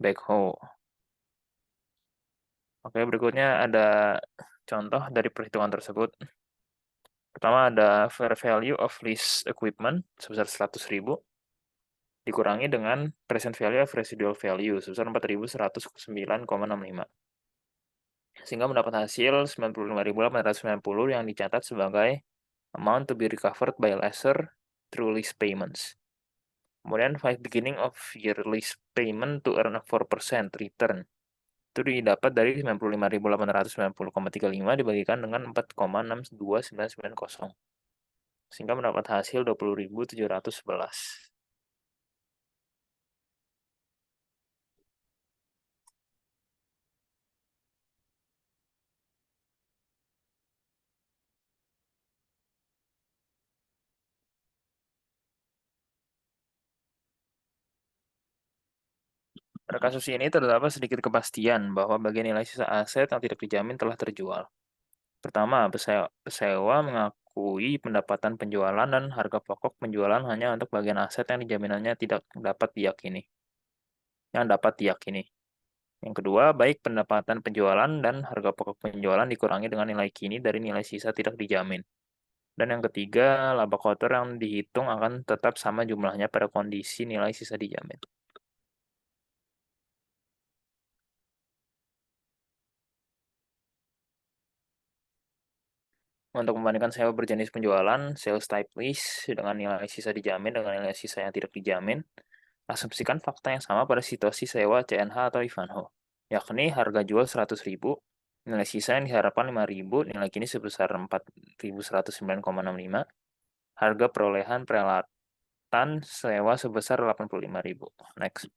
backhoe. Oke, berikutnya ada contoh dari perhitungan tersebut. Pertama ada fair value of lease equipment sebesar 100.000 dikurangi dengan present value of residual value sebesar 4.109,65. Sehingga mendapat hasil 95.890 yang dicatat sebagai amount to be recovered by lessor through lease payments. Kemudian 5 beginning of year lease payment to earn a 4% return. Itu didapat dari 95.890,35 dibagikan dengan 4,62990. Sehingga mendapat hasil 20.711. Pada kasus ini terdapat sedikit kepastian bahwa bagian nilai sisa aset yang tidak dijamin telah terjual. Pertama, pesewa mengakui pendapatan penjualan dan harga pokok penjualan hanya untuk bagian aset yang dijaminannya tidak dapat diyakini. Yang kedua, baik pendapatan penjualan dan harga pokok penjualan dikurangi dengan nilai kini dari nilai sisa tidak dijamin. Dan yang ketiga, laba kotor yang dihitung akan tetap sama jumlahnya pada kondisi nilai sisa dijamin. Untuk membandingkan sewa berjenis penjualan, sales type lease dengan nilai sisa dijamin dengan nilai sisa yang tidak dijamin, asumsikan fakta yang sama pada situasi sewa CNH atau Ivanhoe, yakni harga jual 100.000, nilai sisa yang diharapkan 5.000, nilai kini sebesar 4.109,65, harga perolehan peralatan sewa sebesar 85.000. Next.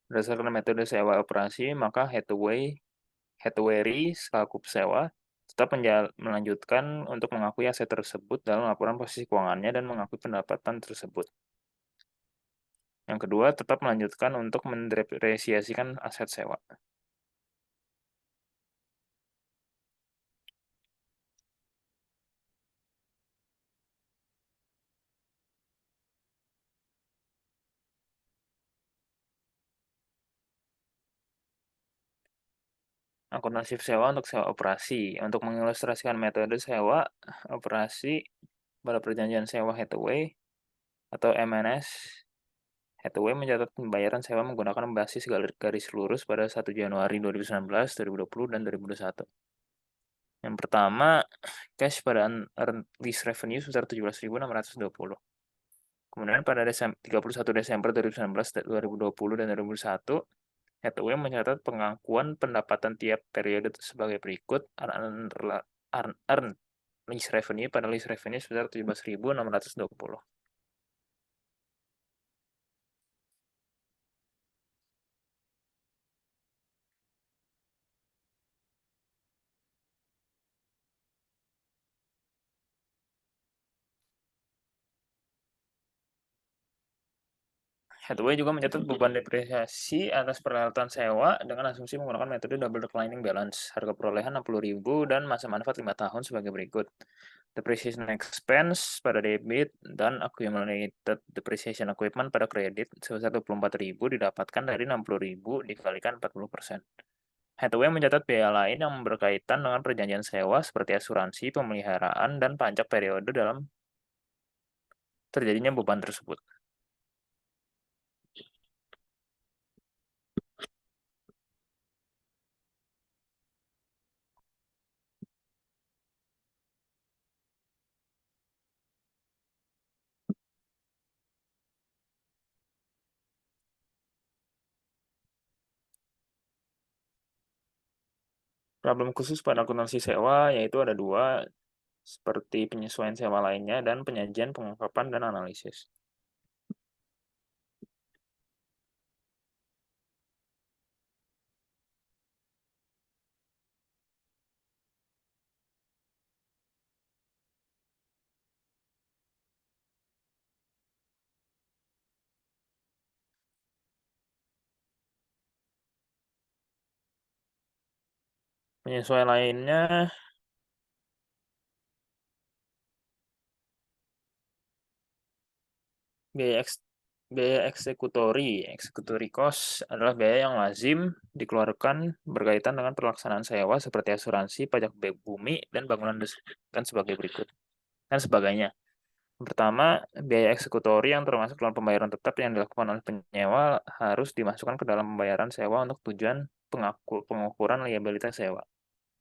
Berdasarkan metode sewa operasi, maka Hathaway selaku pesewa tetap melanjutkan untuk mengakui aset tersebut dalam laporan posisi keuangannya dan mengakui pendapatan tersebut. Yang kedua, tetap melanjutkan untuk mendepresiasikan aset sewa. Akuntansi sewa untuk sewa operasi. Untuk mengilustrasikan metode sewa operasi pada perjanjian sewa Hathaway atau MNS, Hathaway mencatat pembayaran sewa menggunakan basis garis lurus pada 1 Januari 2019, 2020, dan 2021. Yang pertama, cash pada earned lease revenue sebesar 17.620. Kemudian pada 31 Desember 2019, 2020, dan 2021, Hathaway mencatat pengakuan pendapatan tiap periode sebagai berikut. Earned lease revenue pada lease revenue sebesar 17.620. Hathaway juga mencatat beban depresiasi atas peralatan sewa dengan asumsi menggunakan metode double declining balance. Harga perolehan 60.000 dan masa manfaat 5 tahun sebagai berikut. Depreciation expense pada debit dan accumulated depreciation equipment pada kredit sebesar 24.000 didapatkan dari 60.000 dikalikan 40%. Hathaway mencatat biaya lain yang berkaitan dengan perjanjian sewa seperti asuransi, pemeliharaan, dan pajak periode dalam terjadinya beban tersebut. Problem khusus pada akuntansi sewa yaitu ada dua, seperti penyesuaian sewa lainnya dan penyajian, pengungkapan, dan analisis. Penyesuaian lainnya biaya eksekutori cost adalah biaya yang lazim dikeluarkan berkaitan dengan pelaksanaan sewa seperti asuransi, pajak bumi, dan bangunan dan sebagainya. Pertama, biaya eksekutori yang termasuk dalam pembayaran tetap yang dilakukan oleh penyewa harus dimasukkan ke dalam pembayaran sewa untuk tujuan pengukuran liabilitas sewa.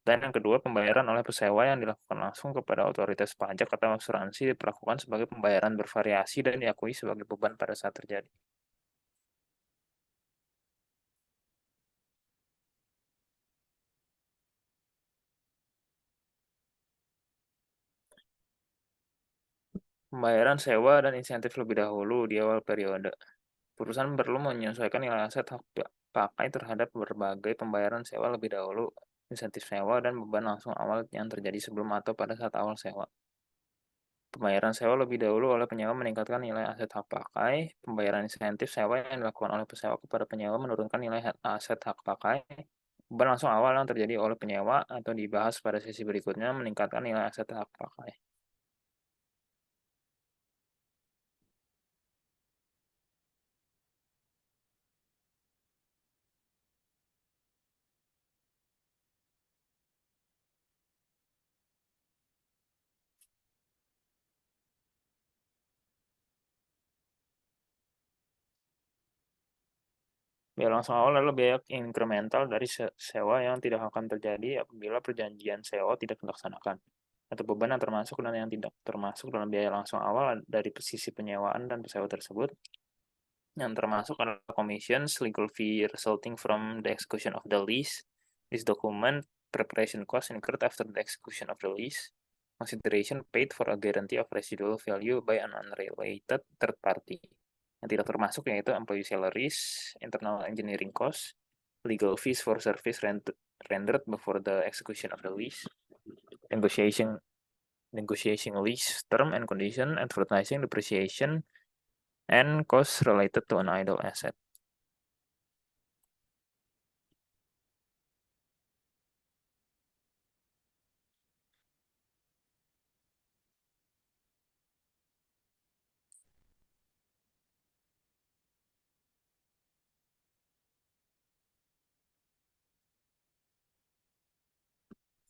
Dan yang kedua, pembayaran oleh pesewa yang dilakukan langsung kepada otoritas pajak atau asuransi diperlakukan sebagai pembayaran bervariasi dan diakui sebagai beban pada saat terjadi. Pembayaran sewa dan insentif lebih dahulu di awal periode. Perusahaan perlu menyesuaikan nilai aset hak pakai terhadap berbagai pembayaran sewa lebih dahulu, insentif sewa, dan beban langsung awal yang terjadi sebelum atau pada saat awal sewa. Pembayaran sewa lebih dahulu oleh penyewa meningkatkan nilai aset hak pakai. Pembayaran insentif sewa yang dilakukan oleh pesewa kepada penyewa menurunkan nilai aset hak pakai. Beban langsung awal yang terjadi oleh penyewa atau dibahas pada sesi berikutnya meningkatkan nilai aset hak pakai. Biaya langsung awal adalah biaya incremental dari sewa yang tidak akan terjadi apabila perjanjian sewa tidak dilaksanakan, atau beban yang termasuk dan yang tidak termasuk dalam biaya langsung awal dari sisi penyewaan dan pesewa tersebut. Yang termasuk adalah commissions, legal fee resulting from the execution of the lease, this document, preparation cost incurred after the execution of the lease, consideration paid for a guarantee of residual value by an unrelated third party. Yang tidak termasuk yaitu employee salaries, internal engineering cost, legal fees for service rendered before the execution of the lease, negotiation lease term and condition, advertising, depreciation, and costs related to an idle asset.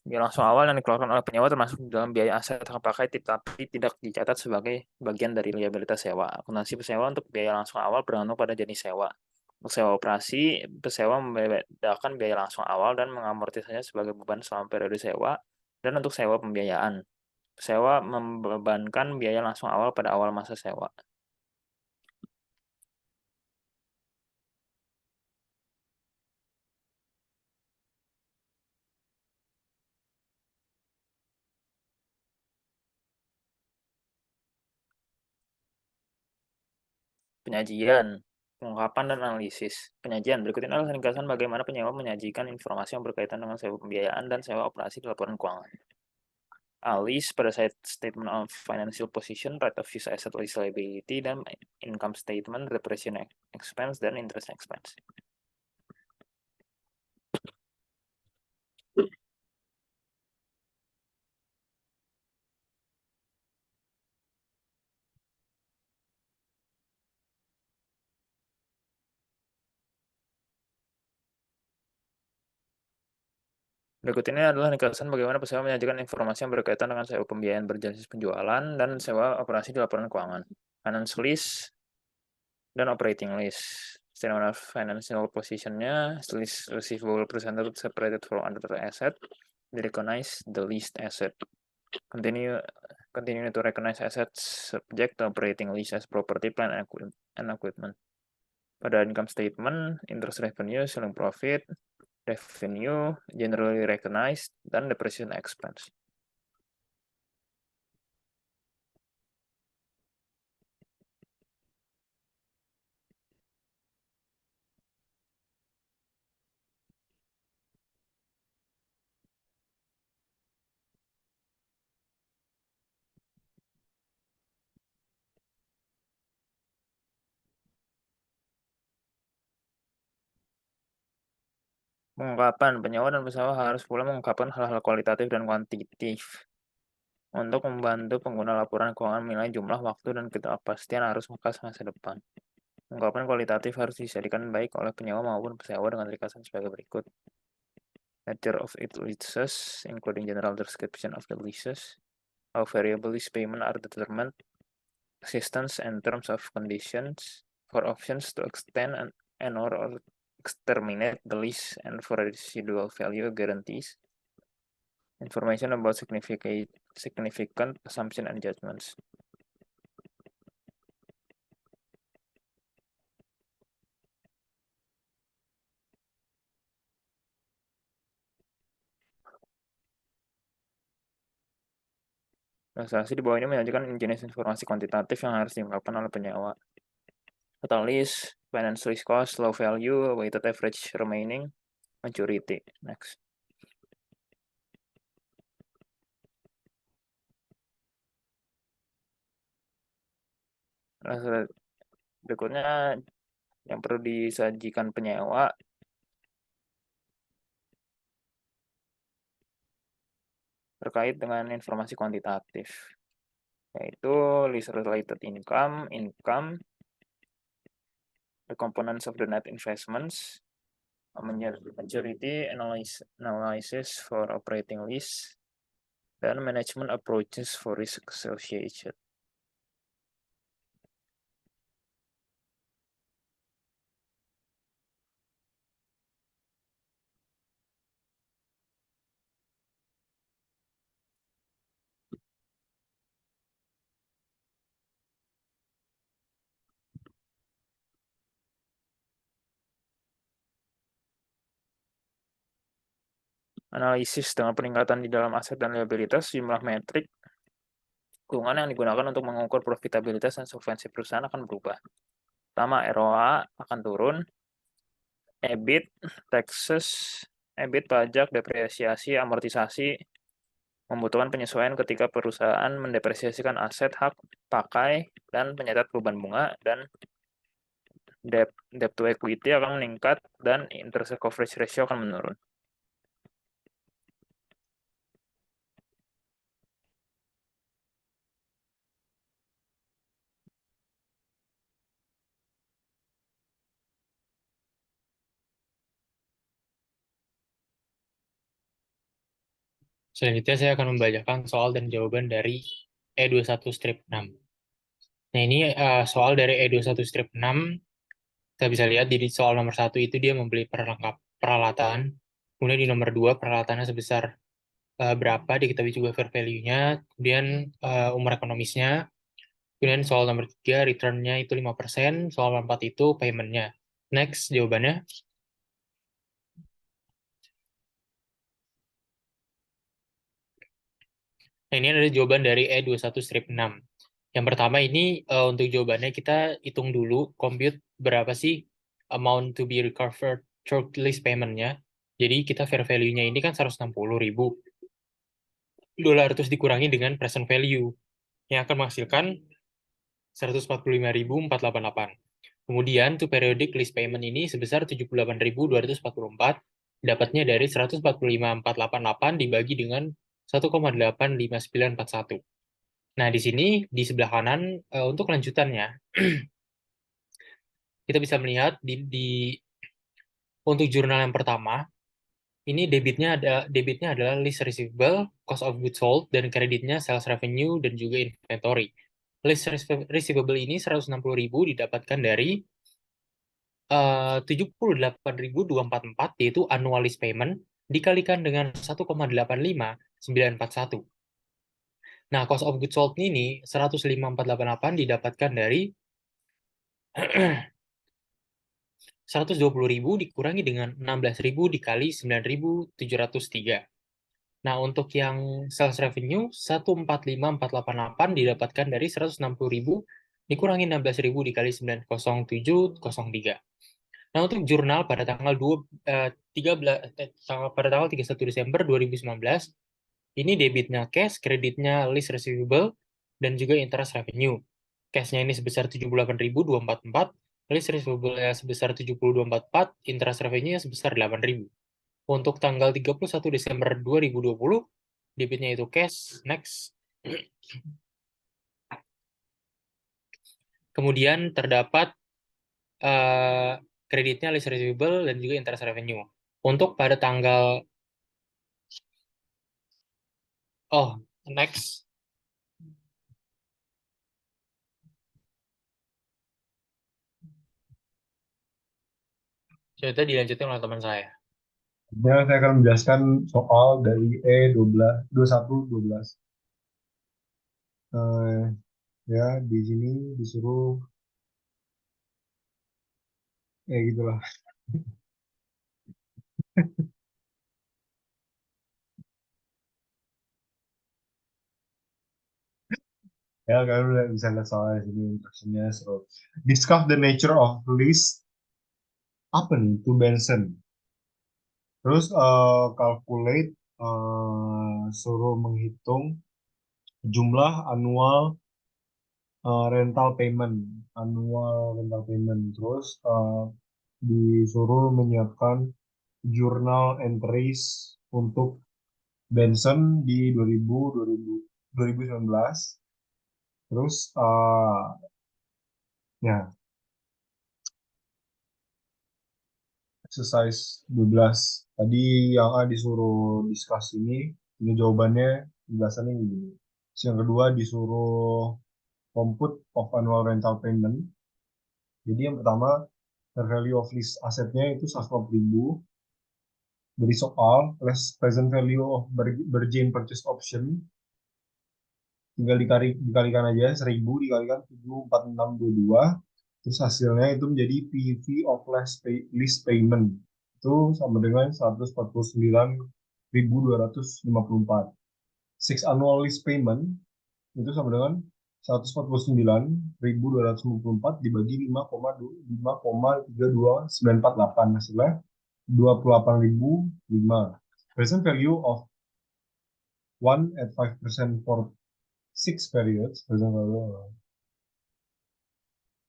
Biaya langsung awal yang dikeluarkan oleh penyewa termasuk dalam biaya aset hak pakai tapi tidak dicatat sebagai bagian dari liabilitas sewa. Akuntansi pesewa untuk biaya langsung awal bergantung pada jenis sewa. Untuk sewa operasi, pesewa membedakan biaya langsung awal dan mengamortisasinya sebagai beban selama periode sewa. Dan untuk sewa pembiayaan, pesewa membebankan biaya langsung awal pada awal masa sewa. Penyajian, pengungkapan, dan analisis. Penyajian berikut ini adalah ringkasan bagaimana penyewa menyajikan informasi yang berkaitan dengan sewa pembiayaan dan sewa operasi di laporan keuangan. List pada statement of financial position, right of use asset lease liability, dan income statement, depreciation expense, dan interest expense. Berikut ini adalah ringkasan bagaimana pesewa menyajikan informasi yang berkaitan dengan sewa pembiayaan berbasis penjualan dan sewa operasi di laporan keuangan. Finance lease dan operating lease. Statement of financial position-nya, lease receivable presented separated from other asset, they recognize the leased asset. Continue to recognize assets subject to operating lease as property, plant, and equipment. Pada income statement, interest revenue, selling profit, revenue, generally recognized, dan depreciation expense. Pengungkapan penyewa dan pesewa harus pula mengungkapkan hal-hal kualitatif dan kuantitatif untuk membantu pengguna laporan keuangan menilai jumlah waktu dan ketidakpastian arus kas masa depan. Ungkapan kualitatif harus dijadikan baik oleh penyewa maupun pesewa dengan ringkasan sebagai berikut. Nature of its leases, including general description of the leases, how variable lease payment are determined, existence and terms of conditions, for options to extend and or exterminate the lease and for residual value guarantees, information about significant assumption and judgments. Transaksi di bawah ini menyajikan jenis informasi kuantitatif yang harus diungkapkan oleh penyewa. Total lease, finance lease cost, low value, weighted average remaining, maturity. Next. Berikutnya yang perlu disajikan penyewa terkait dengan informasi kuantitatif, yaitu lease related income, the components of the net investments, maturity analysis for operating lease, dan management approaches for risk associated. Analisis dengan peningkatan di dalam aset dan liabilitas, jumlah metrik keuangan yang digunakan untuk mengukur profitabilitas dan solvensi perusahaan akan berubah. Pertama, ROA akan turun, EBIT, taxes, EBIT, pajak, depresiasi, amortisasi, membutuhkan penyesuaian ketika perusahaan mendepresiasikan aset, hak pakai, dan penyatat beban bunga, dan debt to equity akan meningkat, dan interest coverage ratio akan menurun. Selanjutnya saya akan membacakan soal dan jawaban dari E21 strip 6. Nah, ini soal dari E21 strip 6. Kita bisa lihat di soal nomor 1 itu dia membeli perlengkap peralatan. Kemudian di nomor 2 peralatannya sebesar berapa, diketahui juga fair value-nya. Kemudian umur ekonomisnya. Kemudian soal nomor 3 return-nya itu 5%. Soal nomor 4 itu payment-nya. Next, jawabannya. Nah, ini adalah jawaban dari E21 strip 6. Yang pertama ini untuk jawabannya kita hitung dulu, compute berapa sih amount to be recovered through lease payment-nya. Jadi kita fair value-nya ini kan 160.000 dolar, terus dikurangi dengan present value, yang akan menghasilkan 145.488. Kemudian to periodic lease payment ini sebesar 78.244, dapatnya dari 145.488 dibagi dengan 1,85941. Nah, di sini di sebelah kanan untuk lanjutannya kita bisa melihat untuk jurnal yang pertama ini debitnya adalah lease receivable, cost of goods sold, dan kreditnya sales revenue dan juga inventory. Lease receivable ini 160.000 didapatkan dari 78.244, yaitu annual lease payment dikalikan dengan 1,85941. Nah, cost of goods sold ini 105.488 didapatkan dari 120.000 dikurangi dengan 16.000 dikali 9.703. Nah, untuk yang sales revenue, 145.488 didapatkan dari 160.000 dikurangi 16.000 dikali 90703. Nah, untuk jurnal pada tanggal 31 Desember 2019, ini debitnya cash, kreditnya list receivable, dan juga interest revenue. Cashnya ini sebesar 78.244, list receivable-nya sebesar 70.244, interest revenue-nya sebesar 8.000. Untuk tanggal 31 Desember 2020, debitnya itu cash, next. Kemudian terdapat kreditnya list receivable dan juga interest revenue. Untuk pada tanggal, next. Coba dilanjutin oleh teman saya. Ya, saya akan menjelaskan soal dari E12, 21, 12. Ya, di sini disuruh, gitulah. Ya, kalian udah bisa lihat soal di sini instructionnya. So, discuss the nature of list apa nih to Benson. Terus calculate, suruh menghitung jumlah rental payment, annual rental payment. Terus disuruh menyiapkan jurnal entries untuk Benson di 2019. Terus ya, exercise 12. Tadi yang A disuruh discuss ini jawabannya penjelasannya gini. Terus yang kedua disuruh compute of annual rental payment. Jadi yang pertama, the value of lease asetnya itu 100.000 dari soal less present value of Bergin purchase option, tinggal dikalikan aja 1.000 dikalikan 74622, terus hasilnya itu menjadi PV of lease payment itu sama dengan 149.254. Six annual lease payment itu sama dengan 149.254 dibagi 5,329448, hasilnya 28.005. Present value of 1 at 5% for 6 periods. Present value.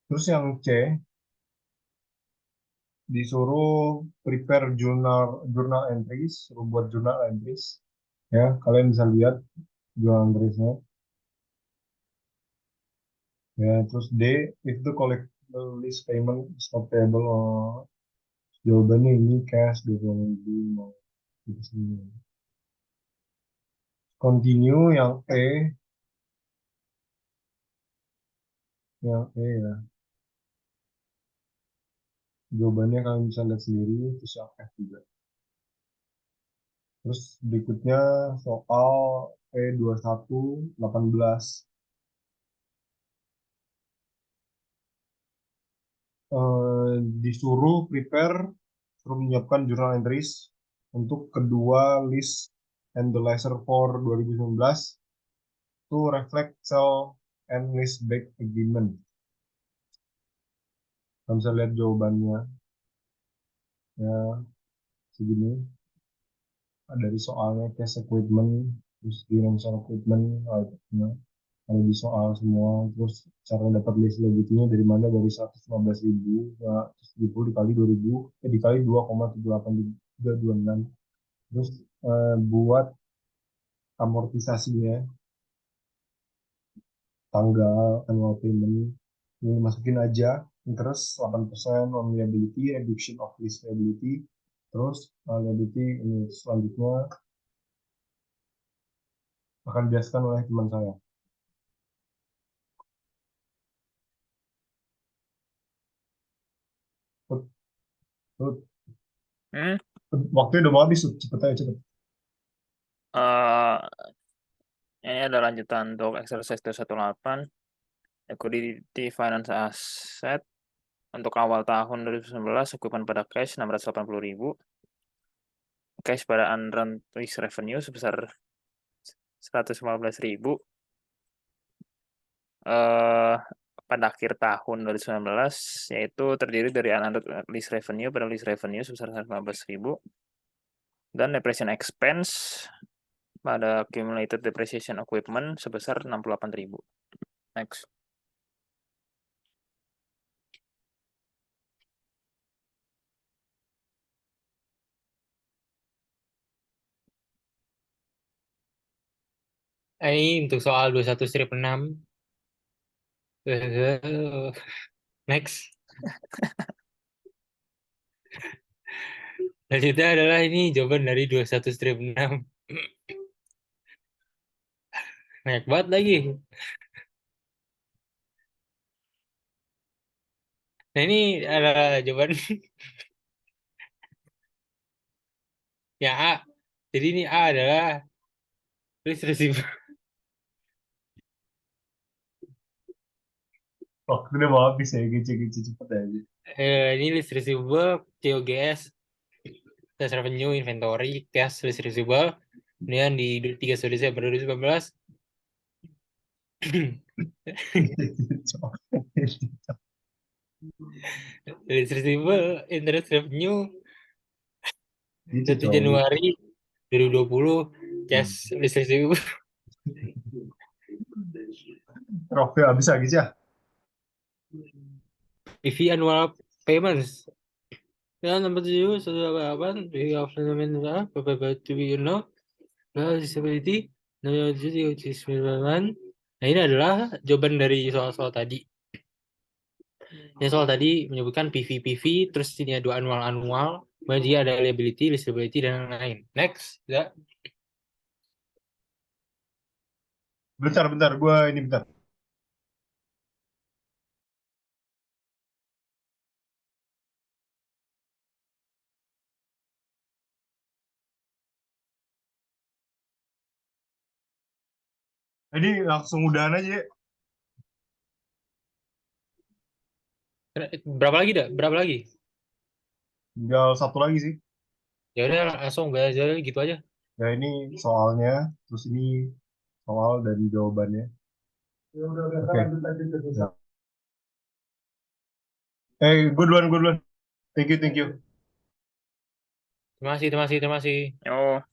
Terus yang C disuruh prepare journal entries, suruh buat journal entries. Ya, kalian bisa lihat journal entriesnya. Ya, terus D, if the collectible list payment is not payable, jawabannya ini cash 20.000 mau gitu sini. Continue yang E ya. Jawabannya kalian bisa lihat sendiri, terus yang F juga. Terus berikutnya soal E21, 18. Disuruh suruh menyiapkan journal entries untuk kedua list and the laser for 2019 to reflect sell and list back agreement. Kalian bisa lihat jawabannya ya segini. Dari soalnya cash equipment, terus financial equipment, ada di soal semua. Terus cara dapat list legitinya dari mana, dari 115.000 ya, 170 dikali 2000, dikali 2,78326. Terus buat amortisasinya, tanggal annual payment ini masukin aja, interest 8% on liability, reduction of lease liability. Terus liability ini selanjutnya akan dijelaskan oleh teman saya. Tut, tut. Waktunya udah mau habis, cepet aja cepet. Ini ada lanjutan untuk exercise 218, equity finance asset. Untuk awal tahun 2019, equivalent pada cash 680.000. Cash pada unrun lease revenue sebesar 115.000. Pada akhir tahun 2019, yaitu terdiri dari unrun lease revenue pada lease revenue sebesar 115.000. Dan depreciation expense pada accumulated depreciation equipment sebesar 68.000. Next. Ini untuk soal 21-6. Next. Selanjutnya adalah ini jawaban dari 21-6. Banyak banget lagi. Nah ini adalah jawaban yang A. Jadi ini A adalah list receiver. Oh, udah mau habis ya, gece-gece cepet aja. Ini list receivable, COGS, cash revenue, inventory, cash, list receivable. Kemudian di 31 Desember 2019. List receivable, interest revenue, Gitu 1 cowok. Januari 2020, cash, list receivable. Roknya habis lagi ya. PV annual payments. Dan nomor 7, 188, big of fundament, to be know, disability, nah ini adalah jawaban dari soal-soal tadi. Ini soal tadi menyebutkan PV, terus ini ada annual, kemudian dia ada liability, disability, dan lain-lain. Next, ya. Bentar, gue ini bentar. Jadi langsung udahan aja ya. Berapa lagi dah? Berapa lagi? Tinggal satu lagi sih. Ya udah langsung belajar gitu aja. Ya ini soalnya, terus ini soal dari jawabannya. Oke. Ya. Gue duluan. Thank you. Terima kasih. Yo.